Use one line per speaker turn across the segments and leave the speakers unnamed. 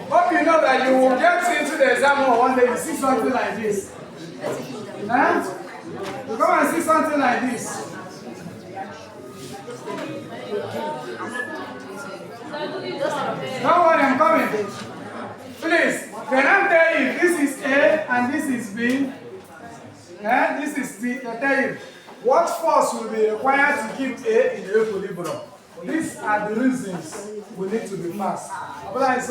Hope you know that you will get into the exam hall one day, you see something like this. Huh? You come and see something like this. Don't worry, I'm coming. Please, can I tell you this is A and this is B? This is C. I tell you, what force will be required to keep A in equilibrium? These are the reasons we need to be fast. Otherwise,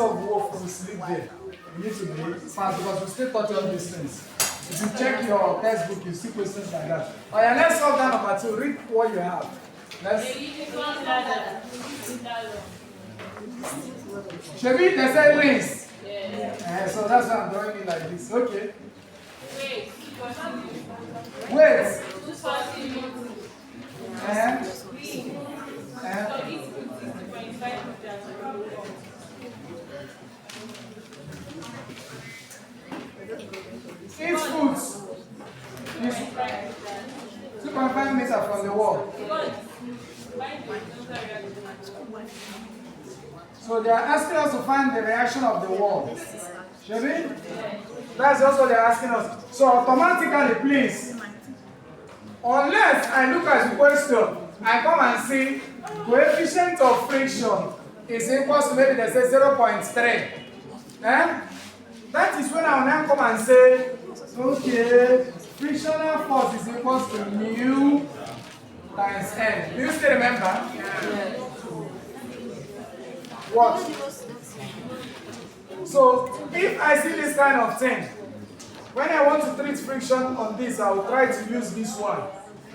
we sleep there. We need to be fast because we still taught you all these things. If you check your textbook, you see questions like that. Oh yeah, let's solve that number 2. Read what you have. Let's. Shebi, they say rings. Yeah. So that's why I'm drawing it like this. Okay. Wait. Each foot is 2.5 meters from the wall. So they are asking us to find the reaction of the wall. Shall we? That's also they're asking us. So automatically, please, unless I look at the question, I come and see coefficient of friction is equal to maybe they say 0.3. That is when I will now come and say, okay, frictional force is equal to mu times n. Do you still remember? Yeah. What? So, if I see this kind of thing, when I want to treat friction on this, I will try to use this one.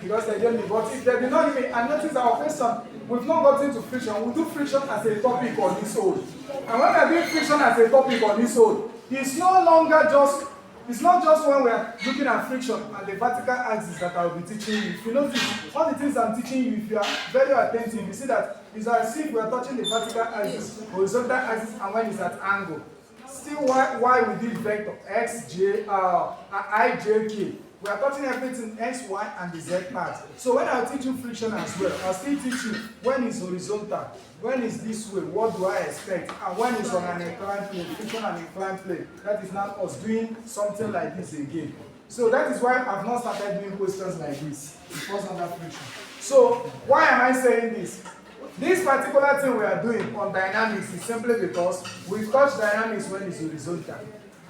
Because they gave me, but if they did not give me, and notice our question, we've not got into friction, we do friction as a topic on this whole. And when we're doing friction as a topic on this whole, it's no longer just, it's not just when we're looking at friction and the vertical axis that I will be teaching you. If you notice, all the things I'm teaching you, if you are very attentive, you see that it's as if we're touching the vertical axis, horizontal axis, and when it's at angle. Still, why we did vector, x, j, I, j, k. We are touching everything x, y, and the z part. So when I'll teach you friction as well, I'll still teach you when it's horizontal, when it's this way, what do I expect, and when it's on an inclined plane, friction and inclined plane. That is not us doing something like this again. So that is why I've not started doing questions like this. It falls under friction. So why am I saying this? This particular thing we are doing on dynamics is simply because we touch dynamics when it's horizontal.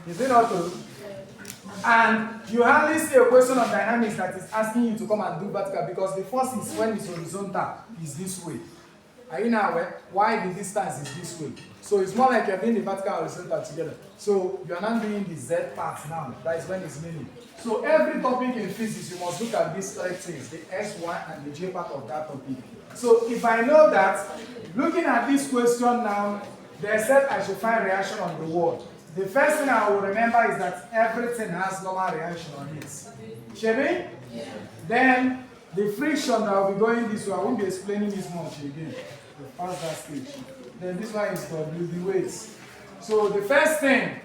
Is it not true? And you hardly see a question on dynamics that is asking you to come and do vertical because the force is when it's horizontal is this way. Are you now aware why the distance is this way? So it's more like you're doing the vertical and horizontal together. So you're not doing the Z part now. That is when it's meaning. So every topic in physics, you must look at these three things, the X, Y, and the J part of that topic. So if I know that, looking at this question now, they said I should find reaction on the wall. The first thing I will remember is that everything has normal reaction on it. Shall we? Yeah. Then the friction that will be going this way, I won't be explaining this much again. The faster stage. Then this one is W, the weights. So the first thing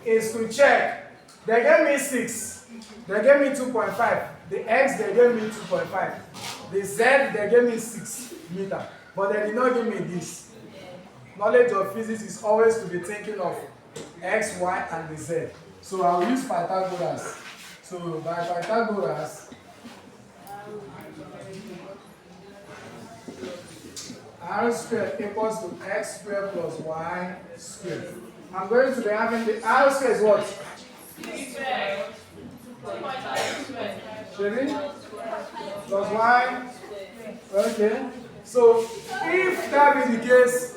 is to check. They gave me 6. They gave me 2.5. The X, they gave me 2.5. The Z, they gave me 6 meters. But they did not give me this. Knowledge of physics is always to be thinking of X, Y, and the Z. So I will use Pythagoras. So by Pythagoras, R squared equals to X squared plus Y squared. I'm going to be having the R squared is what? Plus Y. Okay. So if that be the case,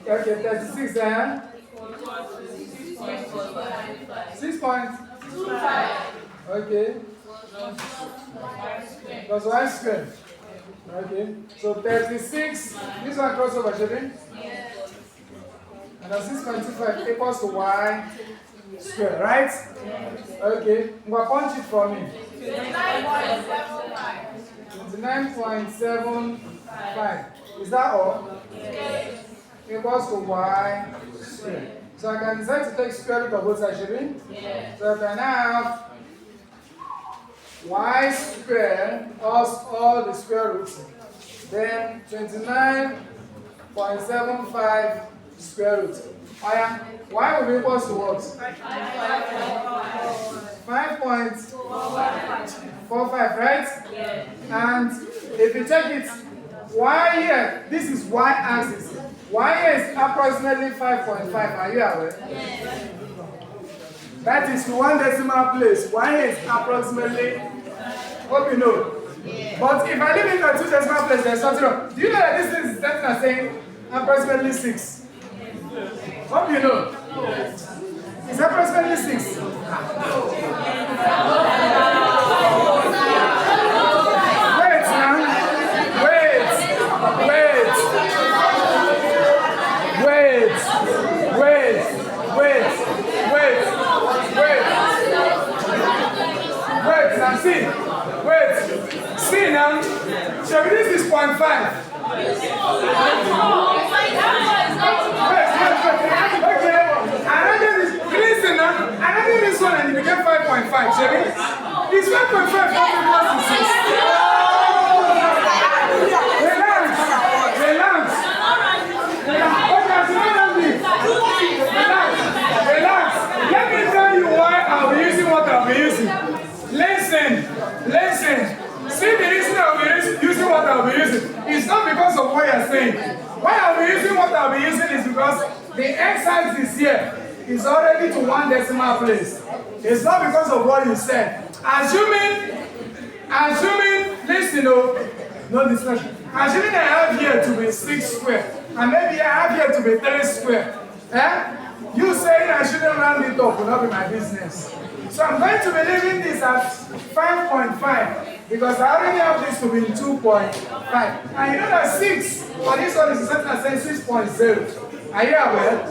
okay, 36 then. 6.25. Okay. Plus Y squared. Okay. So 36. This one crossover, children? Yes. And then 6.25 equals to Y squared, right? Yes. Okay. I'm going to punch it for me. 29.75. Is that all? Yes. Equals to Y squared. So I can decide to take square root of both sides, shouldn't we? Yes. So I can now have y squared plus all the square roots. Then 29.75 square root. Y will be equal to what? 5.45, right?
Yes.
And if you check it, y here, this is y axis. Y here is approximately 5.5. Are you aware?
Yes.
That is to one decimal place. Y here is approximately, hope you know.
Yes.
But if I leave it at 2 decimal places, there's something wrong. Do you know that this is saying approximately 6? Hope you know. It's approximately 6. Wait now. Wait. Now see. Wait. See now. Shall we this is 0.5? Listen now, another this one and it became 5.5, shall we? It's 5.5 equals to 6. Relax. Relax. Let me tell you why I'll be using what I'll be using. Listen. See the reason I'll be using what I'll be using. It's not because of what you're saying. Why I'll be using what I'll be using is because the x axis here is already to 1 decimal place. It's not because of what you said. Assuming, listen, no discussion. Assuming I have here to be 6 square, and maybe I have here to be 3 square. You saying I shouldn't round it up will not be my business. So I'm going to be leaving this at 5.5 because I already have this to be 2.5. And you know that 6 for this one is something that says 6.0. Are you aware?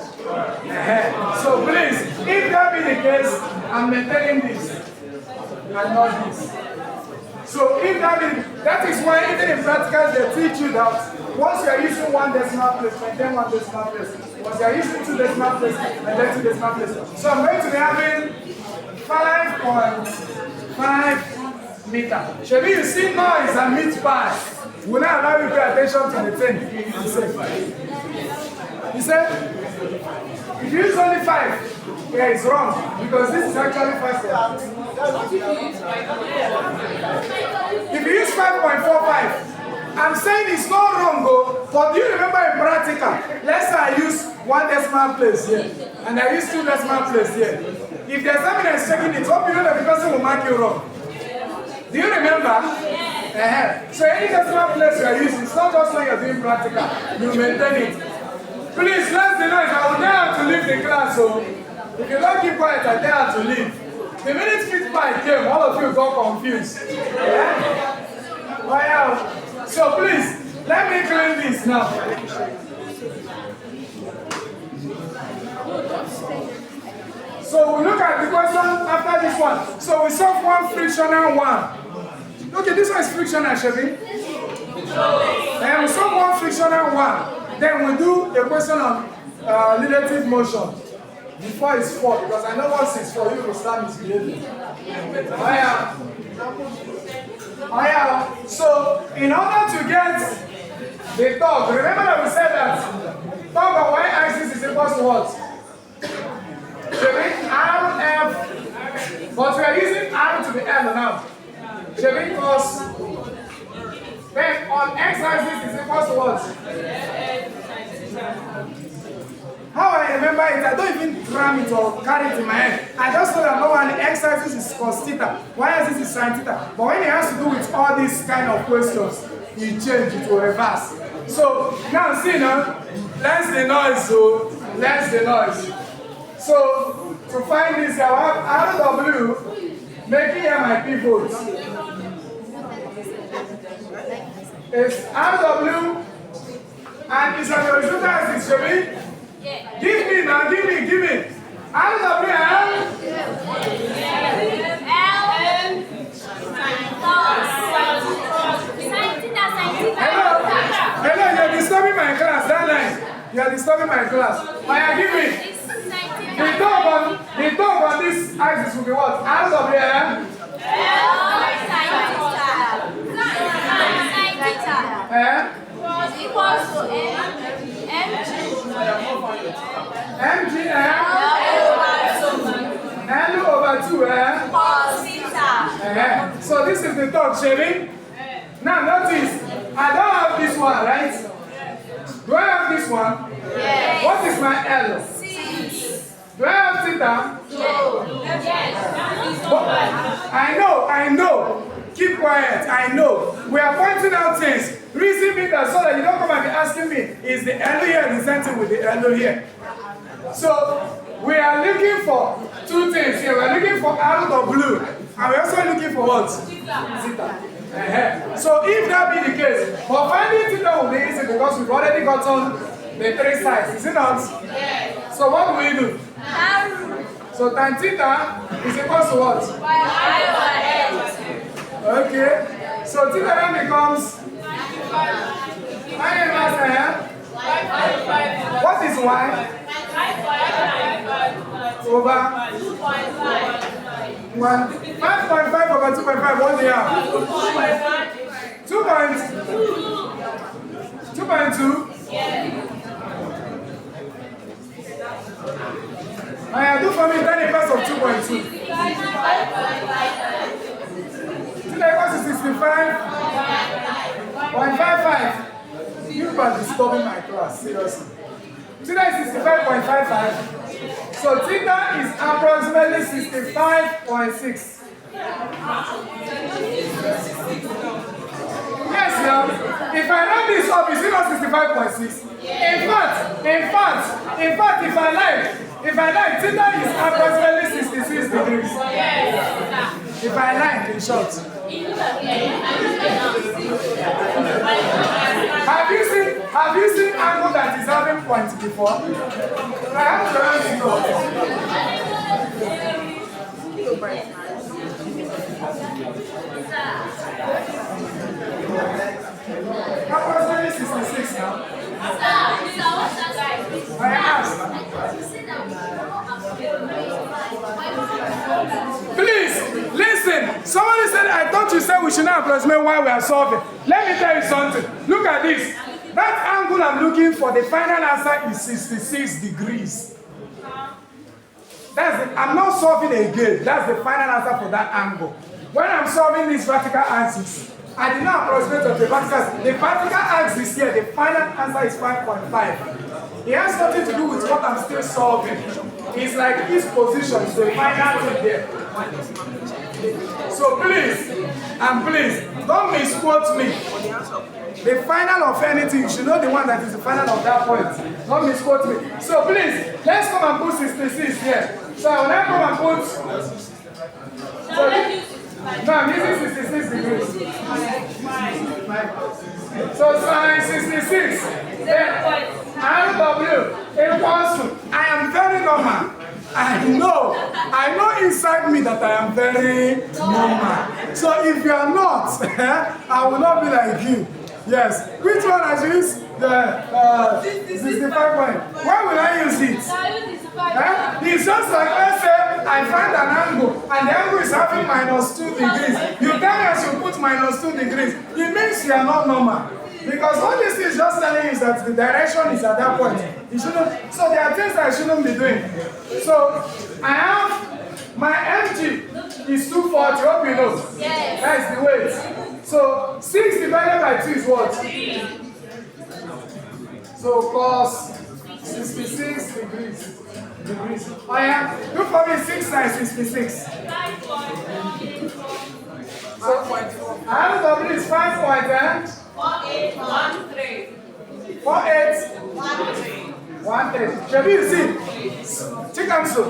So please, if that be the case, I'm maintaining this and not this. So if that is why even in practicals they teach you that once you are using 1 decimal place, maintain 1 decimal place. Once you are using 2 decimal place, maintain 2 decimal place. So I'm going to be having 5.5 meter. Shall you see noise and meat pie? Will not allow you to pay attention to the thing. He said, if you use only 5, yeah, it's wrong because this is actually 5. If you use 5.45, I'm saying it's not wrong, but do you remember in practical? Let's say I use 1 decimal place here and I use 2 decimal place here. If the examiner is checking it, hope you know that the person will mark you wrong. Do you remember? So any decimal place you are using, it's not just when you're doing practical, you maintain it. Please, let's the noise. I will dare have to leave the class, so if you don't keep quiet, I dare have to leave. The minute fit pipe came, all of you got confused. Wow. So please, let me clean this now. So we look at the question after this one. So we solve one frictional one. Okay, this one is frictional, Chevy. And we solve one frictional one. Then we do a question on relative motion. Before it's 4, because I know once it's 4, you will start misbehaving. So in order to get the torque, remember that we said that torque on y-axis is equal to what? RF, but we are using R to the L now. Because then on x-axis is equal to what? How I remember it, I don't even cram it or carry it in my head. I just know that normally x-axis is cos theta, y-axis is sin theta. But when it has to do with all these kind of questions, you change it to reverse. So now see now, less the noise, So to find this, I have RW making here my pivot. It's RW and it's on the horizontal axis, shall we? Yeah. Give me now, give me. RW Hello, you're disturbing my class, that line. You are disturbing my class. Maya, give me. The dog on this axis will be what? RW MGM L over 2 So this is the talk, Sherry. Now notice, I don't have this one, right? Do I have this one?
Yes.
What is my L? 6. Do I have theta?
No. Yes.
I know. Keep quiet, I know. We are pointing out things. Reason being that so that you don't come and be asking me, is the L here the same thing with the L here? So, we are looking for two things here. We are looking for R or blue. And we're also looking for what? Theta. So if that be the case, for finding theta will be easy because we've already gotten the 3 sides, is it not?
Yes.
So what do we do? So tan theta is equal to what? Okay. So theta then becomes what is y? Over 1. 5.5 over 2.5, what do you have? 2.2? I do for me 10 inverse of 2.2. Today equals to 65.55. You are disturbing my class, seriously. Today is 65.55. So theta is approximately 65.6. Yes, now, if I round this up, is it not 65.6? In fact, if I like, theta is approximately 66 degrees. If I like, in short. Have you seen angle that is having points before? I have to ask you. Approximately 66 now. I asked. Please, listen. Somebody said, I thought you said we should not approximate why we are solving. Let me tell you something. Look at this. That angle I'm looking for, the final answer is 66 degrees. I'm not solving again. That's the final answer for that angle. When I'm solving these vertical axes, I did not approximate of the vertical. The vertical axis here, the final answer is 5.5. It has nothing to do with what I'm still solving. It's like this position is the final thing there. So please, don't misquote me. The final of anything, you should know the one that is the final of that point. Don't misquote me. So please, let's come and put 66 here. So when I come and put... No, I'm using 66 degrees. So sin 66. Then RW equals to... I am very normal. I know inside me that I am very normal. So if you are not, I will not be like you. Yes. Which one I use? The 65 point. Why will I use it? It's just like, let's say I find an angle and the angle is having -2 degrees. You tell me I should put -2 degrees. It means you are not normal. Because all this is just telling you is that the direction is at that point. You shouldn't. So there are things that I shouldn't be doing. So I have my mg is 240. Hope you know.
Yes.
That is the weight. So 6 divided by 2 is what? So cos 66 degrees. Oh yeah, look for me 6 times 66. So RW is 5.4813. 4813. Shabi, you see? Check out so.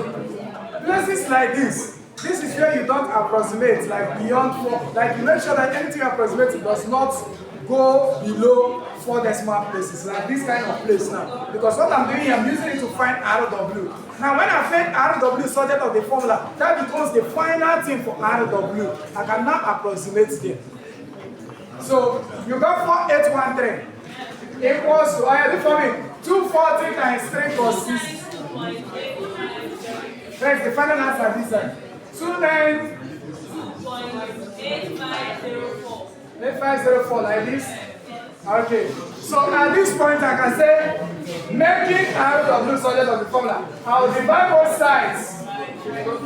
Places like this. This is where you don't approximate like beyond 4. Like you make sure that anything you approximate does not go below 4 decimal places. Like this kind of place now. Because what I'm doing here, I'm using it to find RW. Now when I find RW subject of the formula, that becomes the final thing for RW. I can now approximate them. So you got 4813 equals to, look for me, 240 times 3 plus 6. That's the final answer this time. 2.8504 like this. Okay. So at this point, I can say, making out of the solid of the formula, I will divide both sides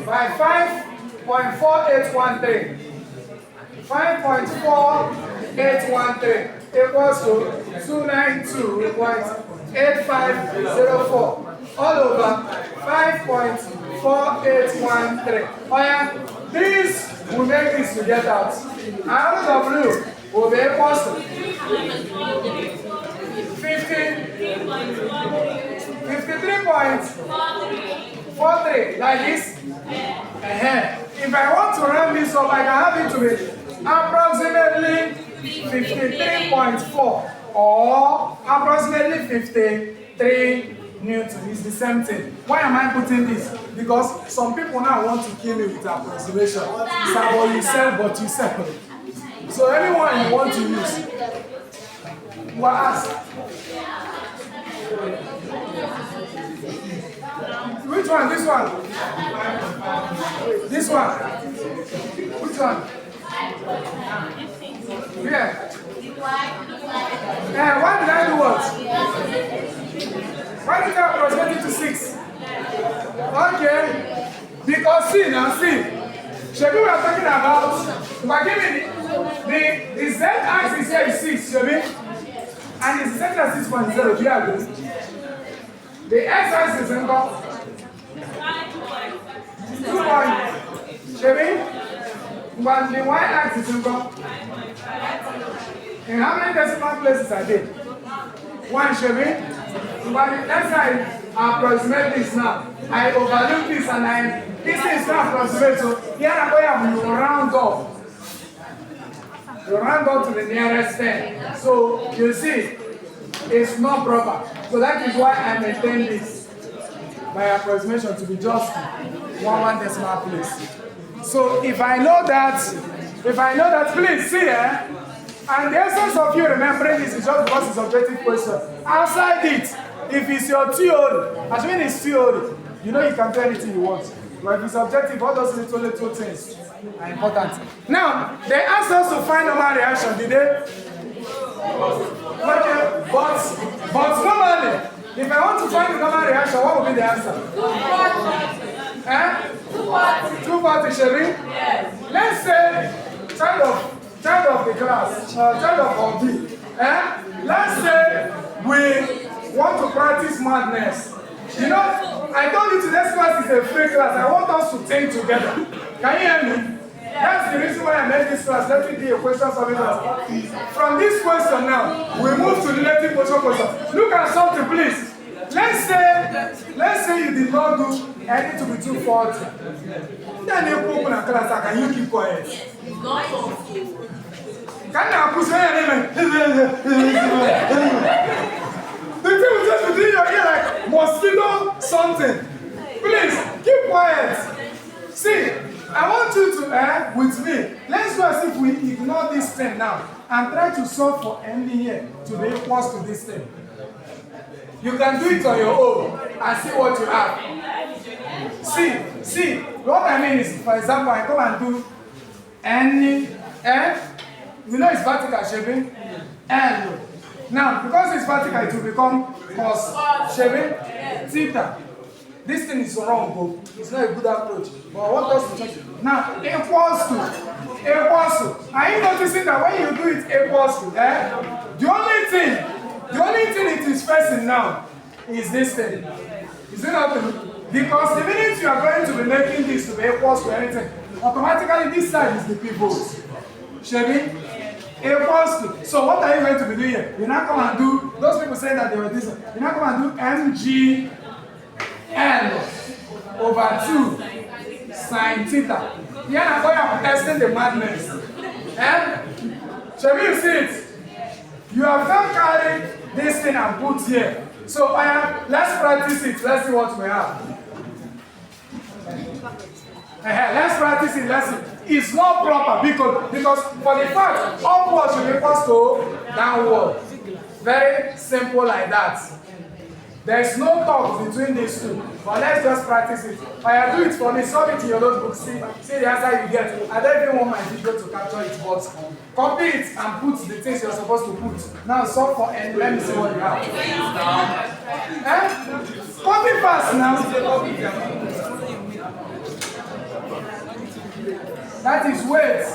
by 5.4813. 5.4813 equals to 292.8504 all over 5.4813. Oh yeah, this will make this to get out. RW will be equals to 53.43 like this. If I want to round this up, I can have it to be approximately 53.4 or approximately 53 Newton. It's the same thing. Why am I putting this? Because some people now want to kill me with approximation. So you sell, but you sell. So anyone you want to use, you are asked. Which one? This one? This one? Which one? Yeah. Why did I do what? Why did I approximate it to 6? Okay. Because see now, see. Shebi, we are talking about, we're giving the Z axis here is 6, Shebi. And it's set at 6.0, do you agree? The X axis is in 2 point. Shebi? But the Y axis is in how many decimal places are there? 1, Shebi? But the next side, I approximate this now. I overlook this and this is not approximate. So here I'm going to round off. You round up to the nearest 10. So you see, it's not proper. So that is why I maintain this. My approximation to be just 1 decimal place. So if I know that, please see and the essence of you remembering this is just because it's objective question. Outside it, if it's your theory, assuming it's theory, you know you can do anything you want. But if it's objective, all those little things are important. Now, they asked us to find normal reaction, did they? Okay, but normally, if I want to find the normal reaction, what would be the answer? 240, Sherry? Yes. Let's say, child of the class, child of OB. Let's say we want to practice madness. You know, I told you today's class is a free class. I want us to think together. Can you hear me? That's the reason why I made this class. Let me do a question solving class. From this question now, we move to relative question. Look at something, please. Let's say you did not do anything to be 240. Then you open a class, can you keep quiet? Can I push your name? The thing will just be doing your ear like mosquito something. Please, keep quiet. See, I want you to with me. Let's go as if we ignore this thing now and try to solve for n here to be equals to this thing. You can do it on your own and see what you have. See, what I mean is, for example, I come and do any you know it's vertical shaping? L. Now, because it's vertical, it will become cos shaping theta. This thing is wrong, though. It's not a good approach. But I want us to check it. Now, equals to. Are you noticing that when you do it equals to, the only thing it is facing now is this thing. Is it not? Because the minute you are going to be making this to be equals to anything, automatically this side is the pivot. Chevy? Equals to. So what are you going to be doing here? You now come and do, those people say that they were this. You now come and do mgn over 2 sine theta. Here I'm going to be testing the madness. Chevy, you see it? You have now carried this thing and put here. So let's practice it. Let's see what we have. Let's practice it. Let's see. It's not proper because for the fact upward should be equals to downward. Very simple like that. There is no talk between these two. But let's just practice it. I do it for me. Solve it in your notebook. See the answer you get. I don't even want my video to capture it, but copy it and put the things you're supposed to put. Now solve for n. Let me see what you have. Copy fast now. That is weight.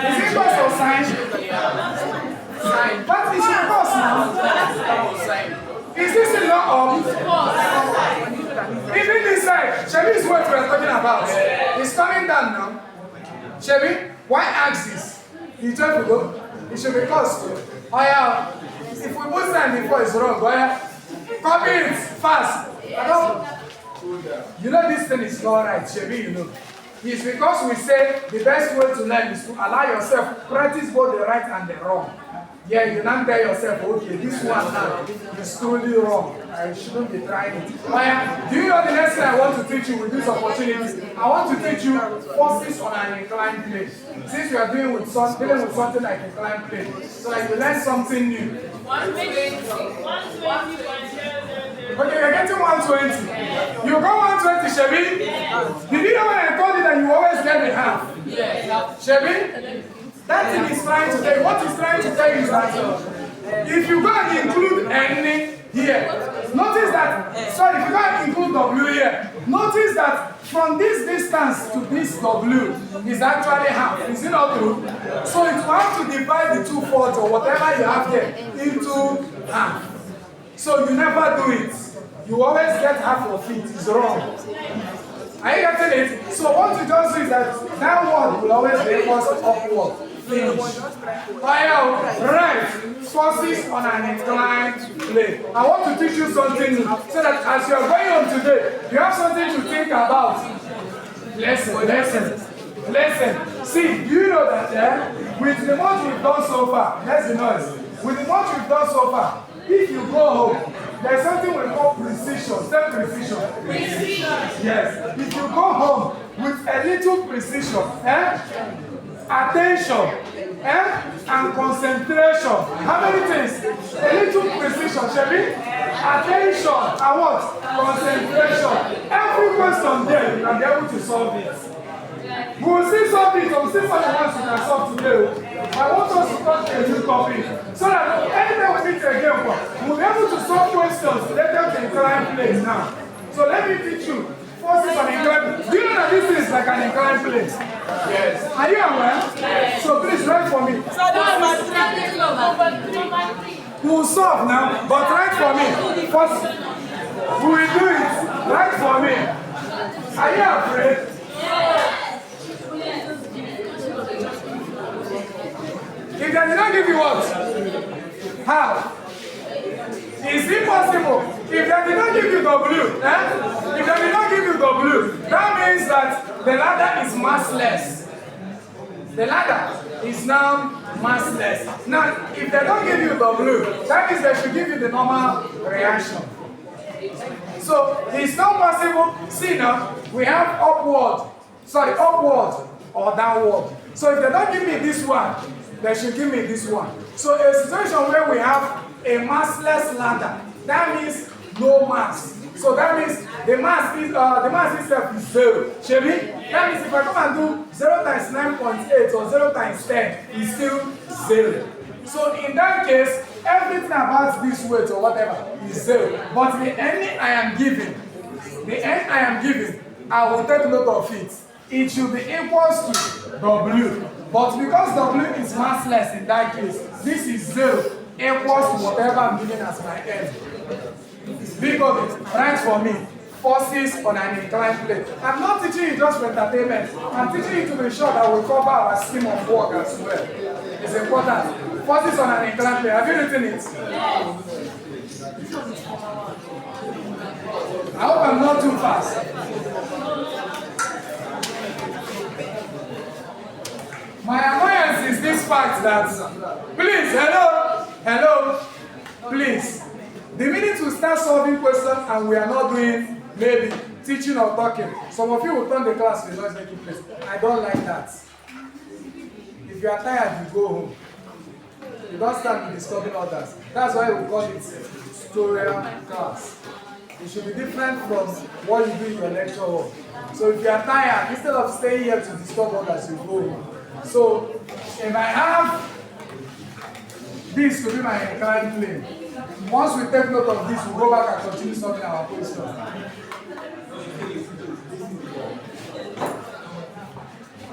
Is it cos or sine? Sine. That is your cos now. Is this a law of? Even this side, Chevy is what we're talking about. It's coming down now. Chevy, y-axis. You try to go. It should be cos. Oh yeah. If we put sine before it's wrong, oh yeah. Copy it fast. You know this thing is not right, Chevy, you know. It's because we say the best way to learn is to allow yourself practice both the right and the wrong. Yeah, you now tell yourself, okay, this one now is totally wrong. I shouldn't be trying it. Do you know the next thing I want to teach you with this opportunity? I want to teach you forces on an inclined plane. Since you are dealing with something like inclined plane, so that you learn something new. 120. Okay, you're getting 120. You got 120, Chevy? Did you know when I told you that you always get the half? Yes. Chevy? That thing is trying to tell you. What it's trying to tell you is that if you go and include any here, notice that, sorry, if you go and include W here, notice that from this distance to this W is actually half. Is it not true? So you have to divide the 2/4 or whatever you have here into half. So you never do it. You always get half of it. It's wrong. Are you getting it? So what you just do is that downward will always be equal to upward. Finish. Right. Forces on an inclined plane. I want to teach you something new, so that as you are going on today, you have something to think about. Listen. See, do you know that with the much we've done so far, that's the noise. With the much we've done so far, if you go home, there's something we call precision. Say precision. Yes. If you go home with a little precision, attention, and concentration. How many things? A little precision, shall we? Attention and what? Concentration. Every question there, you can be able to solve it. We will see something, we'll see something else you can solve today. I want us to touch a new topic so that anytime we meet again, we'll be able to solve questions related to inclined plane now. So let me teach you forces on inclined plane. Do you know that this is like an inclined plane? Yes. Are you aware? Yes. So please write for me. So we will solve now, but write for me. First, we will do it. Write for me. Are you afraid? If they did not give you what? How? Is it possible? If they did not give you W, if they did not give you W, that means that the ladder is massless. The ladder is now massless. Now, if they don't give you W, that means they should give you the normal reaction. So, it's not possible. See now, we have upward or downward. So if they don't give me this one, they should give me this one. So a situation where we have a massless ladder, that means no mass. So that means the mass itself is 0. Shall we? That means if I come and do 0 times 9.8 or 0 times 10, it's still 0. So in that case, everything about this weight or whatever is 0. But the n I am giving, I will take note of it. It should be equals to W. But because W is massless in that case, this is 0 equals to whatever I'm giving as my n. Because write for me, forces on an inclined plane. I'm not teaching you just for entertainment. I'm teaching you to be sure that we cover our scheme of work as well. It's important. Forces on an inclined plane. Have you written it? I hope I'm not too fast. My annoyance is this fact that, please, hello, please. The minute we start solving questions and we are not doing maybe teaching or talking, some of you will turn the class to noise making place. I don't like that. If you are tired, you go home. You don't start disturbing others. That's why we call it tutorial class. It should be different from what you do in your lecture hall. So if you are tired, instead of staying here to disturb others, you go home. So if I have this to be my inclined plane, once we take note of this, we'll go back and continue solving our question.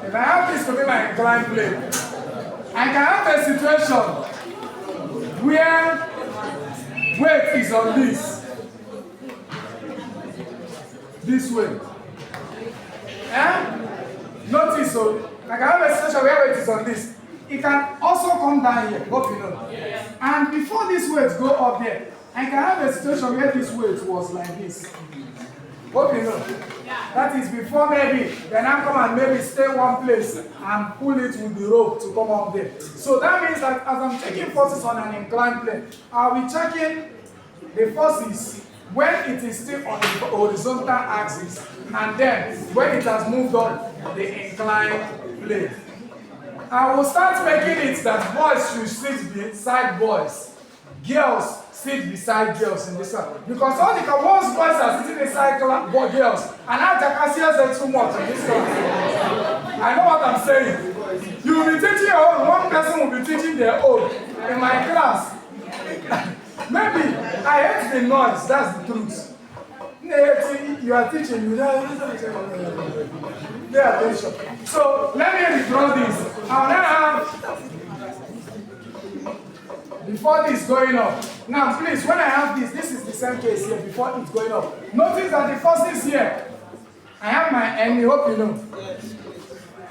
If I have this to be my inclined plane, I can have a situation where weight is on this way. Notice, so I can have a situation where weight is on this. It can also come down here, hope you know. And before this weight go up there, I can have a situation where this weight was like this. Hope you know. That is before maybe, then I come and maybe stay one place and pull it with the rope to come up there. So that means that as I'm checking forces on an inclined plane, I'll be checking the forces when it is still on the horizontal axis and then when it has moved on the inclined plane. I will start making it that boys should sit beside boys, girls sit beside girls in this one. Because all the once boys are sitting beside girls, and now Jacassia said too much in this one. I know what I'm saying. You will be teaching your own, one person will be teaching their own in my class. Maybe I hate the noise, that's the truth. You are teaching, you pay attention. So let me redraw this. I'll now have, before this going up. Now please, when I have this is the same case here before it's going up. Notice that the forces here, I have my M, hope you know.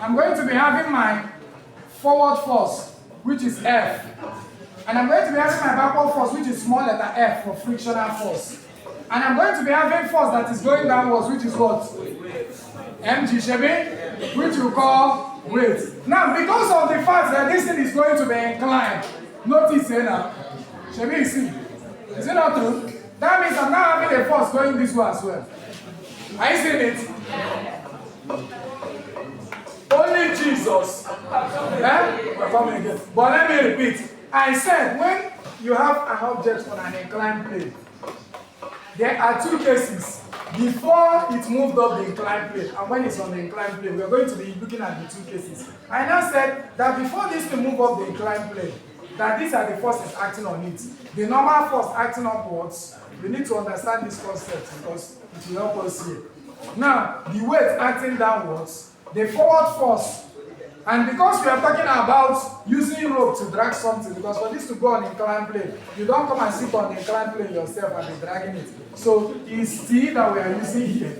I'm going to be having my forward force, which is F. And I'm going to be having my backward force, which is small letter F for frictional force. And I'm going to be having force that is going downwards, which is what? Mg, Shebi, which you call weight. Now, because of the fact that this thing is going to be inclined, notice here now, Shebi, you see, is it not true? That means I'm now having a force going this way as well. Are you seeing it? Only Jesus. We're coming again. But let me repeat. I said when you have an object on an inclined plane, there are two cases. Before it moved up the inclined plane and when it's on the inclined plane, we are going to be looking at the two cases. I now said that before this thing move up the inclined plane, that these are the forces acting on it. The normal force acting upwards, we need to understand this concept because it will help us here. Now, the weight acting downwards, the forward force, and because we are talking about using rope to drag something, because for this to go on inclined plane, you don't come and sit on the inclined plane yourself and be dragging it. So it's T that we are using here.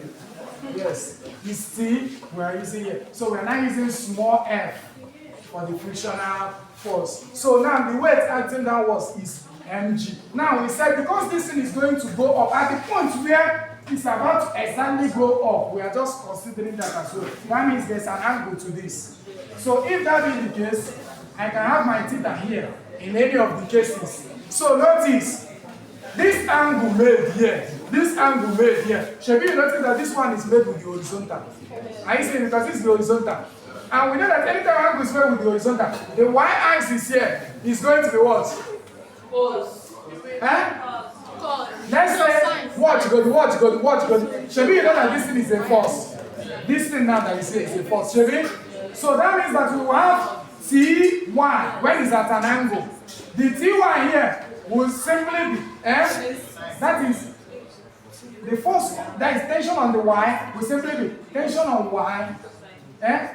Yes, it's T we are using here. So we are now using small f for the frictional force. So now the weight acting downwards is mg. Now we said because this thing is going to go up at the point where it's about to exactly go up, we are just considering that as well. That means there's an angle to this. So if that is the case, I can have my theta here in any of the cases. So notice, this angle made here, this angle made here. Should you notice that this one is made with the horizontal? Are you seeing? Because this is the horizontal. And we know that anytime angle is made with the horizontal, the y-axis here is going to be what?
Cos.
Let's say, watch. Should you know that this thing is a force? This thing now that you see is a force. Should you? So that means that we will have Ty when it's at an angle. The Ty here will simply be that is the force that is tension on the y will simply be tension on y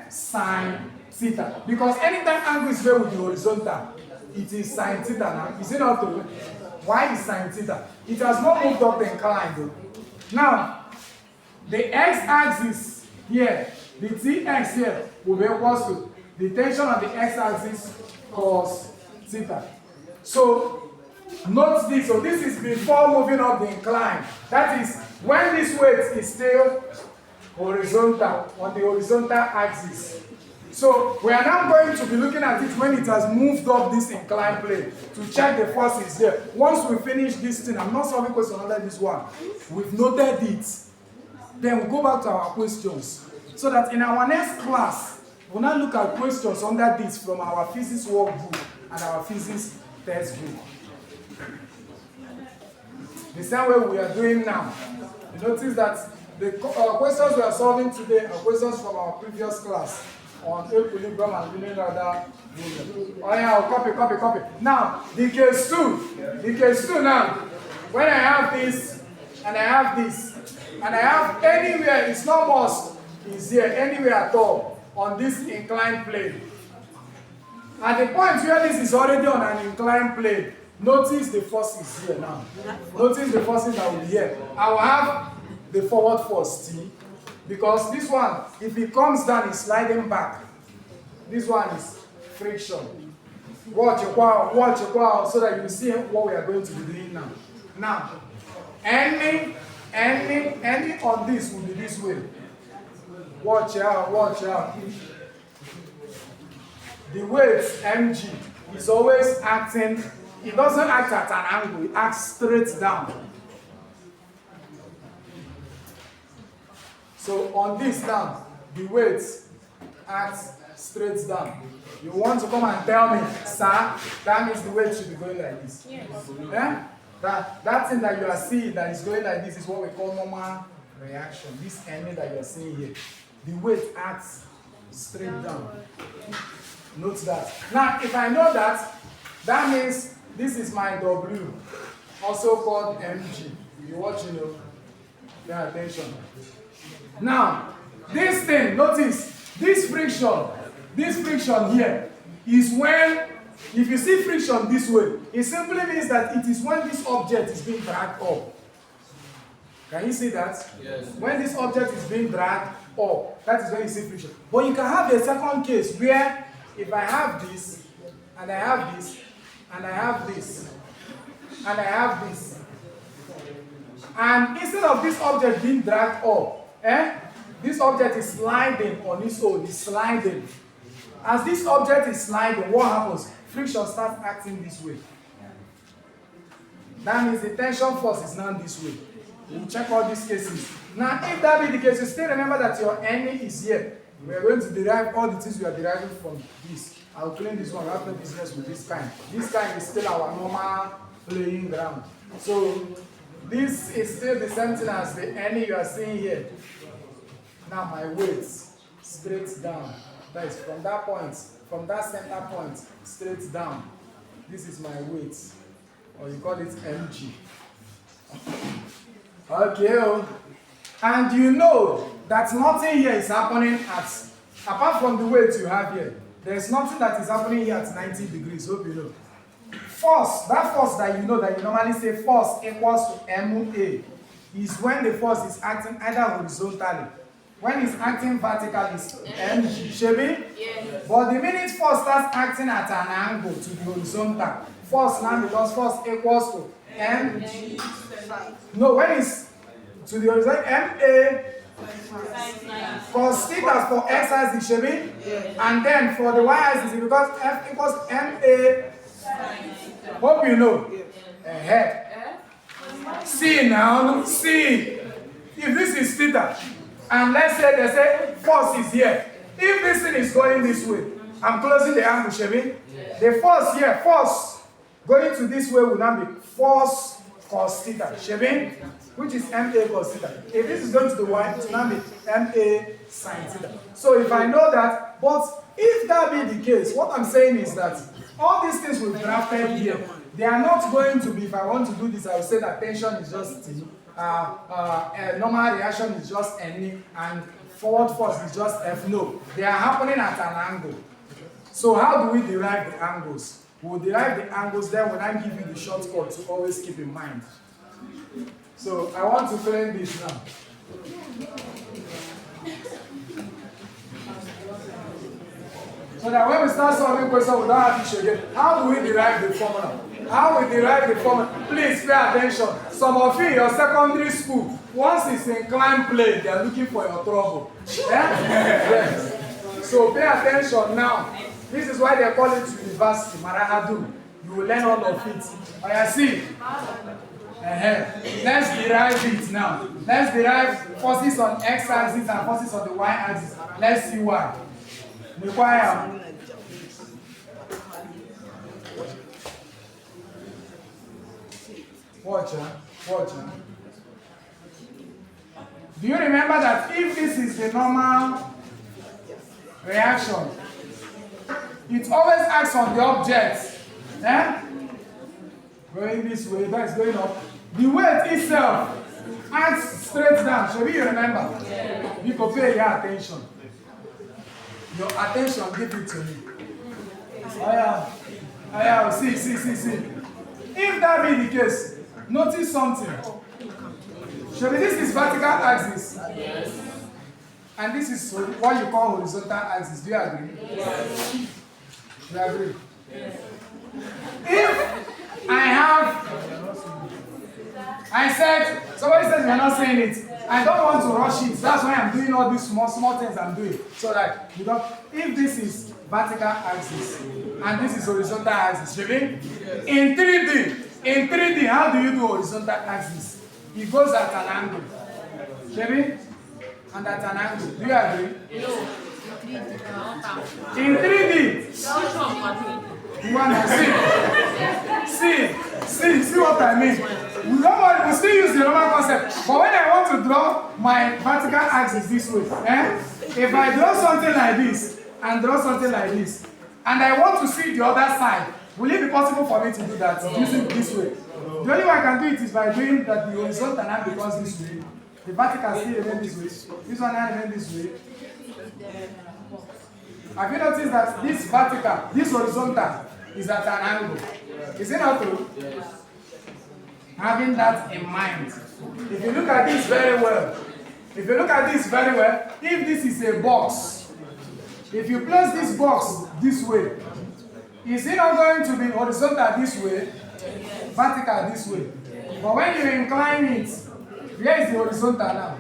sine theta. Because anytime angle is made with the horizontal, it is sine theta now. Is it not true? Why is sine theta? It has not moved up the incline though. Now, the x-axis here, the Tx here will be equal to the tension on the x-axis cos theta. So note this. So this is before moving up the incline. That is when this weight is still horizontal on the horizontal axis. So we are now going to be looking at it when it has moved up this inclined plane to check the forces there. Once we finish this thing, I'm not solving question under this one. We've noted it. Then we'll go back to our questions. So that in our next class, We'll now look at questions under this from our physics workbook and our physics textbook. The same way we are doing now. You notice that the questions we are solving today are questions from our previous class on equilibrium and unilateral movement. Oh yeah, copy. Now, the case 2 now, when I have this, and I have this, and I have anywhere, it's not must, is here, anywhere at all, on this inclined plane. At the point where this is already on an inclined plane, notice the forces here now. Notice the forces that will be here. I will have the forward force T, because this one, if it comes down, it's sliding back. This one is friction. Watch a while, so that you see what we are going to be doing now. Now, any on this will be this way. Watch out. The weight mg is always acting, it doesn't act at an angle, it acts straight down. So on this now, the weight acts straight down. You want to come and tell me, sir, that means the weight should be going like this.
Yes.
Yeah? That thing that you are seeing that is going like this is what we call normal reaction. This energy that you are seeing here, the weight acts straight down. Note that. Now, if I know that, that means this is my W, also called mg. You watch, pay attention. Now, this thing, notice, this friction here is when, if you see friction this way, it simply means that it is when this object is being dragged up. Can you see that?
Yes.
When this object is being dragged up, that is when you see friction. But you can have a second case where if I have this, and I have this, and I have this, and I have this, and instead of this object being dragged up, this object is sliding on its own, it's sliding. As this object is sliding, what happens? Friction starts acting this way. That means the tension force is now this way. We'll check all these cases. Now, if that be the case, you still remember that your NE is here. We are going to derive all the things we are deriving from this. I'll clean this one. I have no business with this kind. This kind is still our normal playing ground. So, this is still the same thing as the NE you are seeing here. Now, my weight straight down. That is from that point, from that center point, straight down. This is my weight, or you call it mg. Okay, and you know that nothing here is happening apart from the weight you have here, there's nothing that is happening here at 90 degrees, hope you know. Force, that force that you know, that you normally say force equals to MA, is when the force is acting either horizontally. When it's acting vertically, it's mg, Shebi?
Yes.
But the minute force starts acting at an angle to the horizontal, force now becomes force equals to mg. No, when it's to the horizontal, ma cos theta for x axis, Shebi?
Yes.
And then for the y axis, it becomes f equals ma. Hope you know. See now, see. If this is theta, and let's say they say force is here. If this thing is going this way, I'm closing the angle, Shebi?
Yes.
The force here, force going to this way will now be force cos theta, Shebi? Which is ma cos theta. If this is going to the y, it will now be ma sin theta. So if I know that, but if that be the case, what I'm saying is that all these things we've drafted here, they are not going to be, if I want to do this, I will say that tension is just T. Normal reaction is just NE, and forward force is just F. No, they are happening at an angle. So how do we derive the angles? We'll derive the angles, then when I give you the shortcut to always keep in mind. So I want to clean this now. So that when we start solving questions, we don't have to show again. How do we derive the formula? How we derive the formula? Please pay attention. Some of you in your secondary school, once it's inclined plane, they are looking for your trouble. Yes. So pay attention now. This is why they call it university, Marahadu. You will learn all of it. Oh, you see? Let's derive it now. Let's derive forces on x-axis and forces on the y-axis. Let's see why. Require. Watch, watch. Do you remember that if this is the normal reaction, it always acts on the object, going this way, that is going up. The weight itself acts straight down. Shall we remember? Yeah. You can pay your attention. Your attention, give it to me. Oh yeah, see. If that be the case, notice something. Shall we, this is vertical axis. Yes. And this is what you call horizontal axis. Do you agree? Yes. Do you agree? Yes. If I said, somebody said you're not saying it. I don't want to rush it. That's why I'm doing all these small things I'm doing. So that you don't, if this is vertical axis and this is horizontal axis, should we? Yes. In 3D, how do you do horizontal axis? It goes at an angle. Should and at an angle. Do you agree? In 3D. You want to see what I mean? We don't want, we still use the normal concept. But when I want to draw my vertical axis this way, if I draw something like this and draw something like this, and I want to see the other side, will it be possible for me to do that using this way? The only way I can do it is by doing that the horizontal now becomes this way. The vertical still remains this way. This one now remains this way. Have you noticed that this vertical, this horizontal is at an angle? Is it not true? Yes. Having that in mind, if you look at this very well, if this is a box, if you place this box this way, is it not going to be horizontal this way, vertical this way? But when you incline it, where is the horizontal now?